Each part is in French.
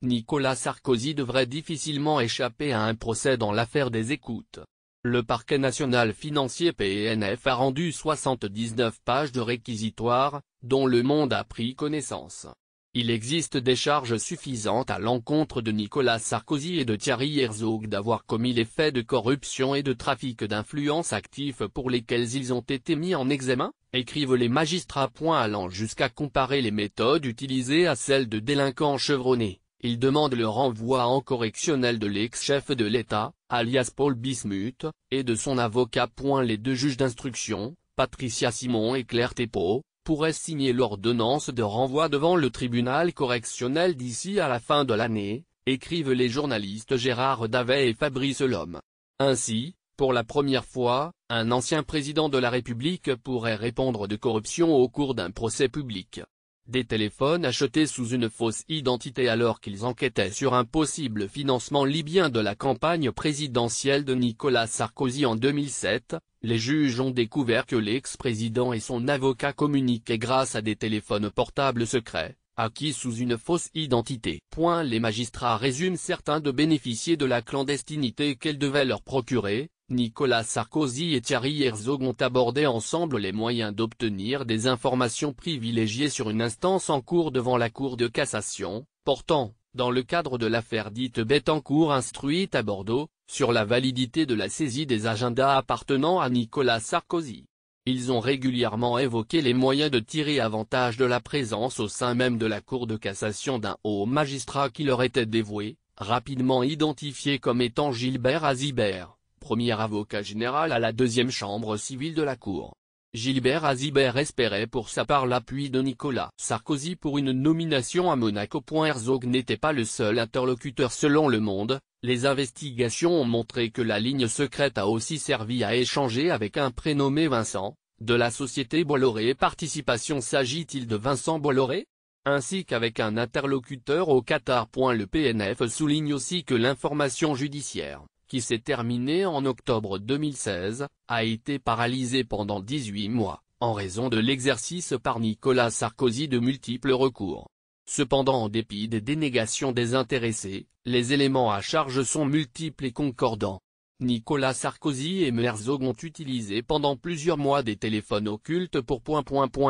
Nicolas Sarkozy devrait difficilement échapper à un procès dans l'affaire des écoutes. Le parquet national financier PNF a rendu 79 pages de réquisitoire, dont Le Monde a pris connaissance. Il existe des charges suffisantes à l'encontre de Nicolas Sarkozy et de Thierry Herzog d'avoir commis les faits de corruption et de trafic d'influence actifs pour lesquels ils ont été mis en examen, écrivent les magistrats. Allant jusqu'à comparer les méthodes utilisées à celles de délinquants chevronnés, ils demandent le renvoi en correctionnel de l'ex-chef de l'État, alias Paul Bismuth, et de son avocat. Les deux juges d'instruction, Patricia Simon et Claire Thépaut, pourrait signer l'ordonnance de renvoi devant le tribunal correctionnel d'ici à la fin de l'année, écrivent les journalistes Gérard Davet et Fabrice Lhomme. Ainsi, pour la première fois, un ancien président de la République pourrait répondre de corruption au cours d'un procès public. Des téléphones achetés sous une fausse identité alors qu'ils enquêtaient sur un possible financement libyen de la campagne présidentielle de Nicolas Sarkozy en 2007, les juges ont découvert que l'ex-président et son avocat communiquaient grâce à des téléphones portables secrets, acquis sous une fausse identité. Les magistrats résument certains de bénéficier de la clandestinité qu'elle devait leur procurer. Nicolas Sarkozy et Thierry Herzog ont abordé ensemble les moyens d'obtenir des informations privilégiées sur une instance en cours devant la Cour de cassation, portant, dans le cadre de l'affaire dite Bettencourt instruite à Bordeaux, sur la validité de la saisie des agendas appartenant à Nicolas Sarkozy. Ils ont régulièrement évoqué les moyens de tirer avantage de la présence au sein même de la Cour de cassation d'un haut magistrat qui leur était dévoué, rapidement identifié comme étant Gilbert Azibert, premier avocat général à la deuxième chambre civile de la Cour. Gilbert Azibert espérait pour sa part l'appui de Nicolas Sarkozy pour une nomination à Monaco. Herzog n'était pas le seul interlocuteur selon Le Monde, les investigations ont montré que la ligne secrète a aussi servi à échanger avec un prénommé Vincent, de la société Bolloré Participation. S'agit-il de Vincent Bolloré ? Ainsi qu'avec un interlocuteur au Qatar. Le PNF souligne aussi que l'information judiciaire, qui s'est terminée en octobre 2016, a été paralysée pendant 18 mois, en raison de l'exercice par Nicolas Sarkozy de multiples recours. Cependant, en dépit des dénégations des intéressés, les éléments à charge sont multiples et concordants. Nicolas Sarkozy et Herzog ont utilisé pendant plusieurs mois des téléphones occultes pour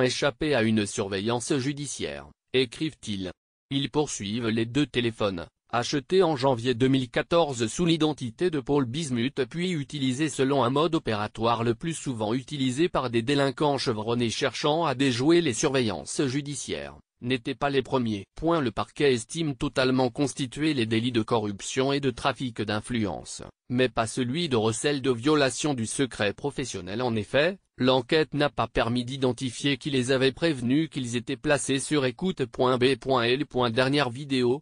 échapper à une surveillance judiciaire, écrivent-ils. Ils poursuivent les deux téléphones, achetés en janvier 2014 sous l'identité de Paul Bismuth puis utilisés selon un mode opératoire le plus souvent utilisé par des délinquants chevronnés cherchant à déjouer les surveillances judiciaires, n'étaient pas les premiers. Le parquet estime totalement constituer les délits de corruption et de trafic d'influence, mais pas celui de recel de violation du secret professionnel. En effet, l'enquête n'a pas permis d'identifier qui les avait prévenus qu'ils étaient placés sur écoute. Dernière vidéo.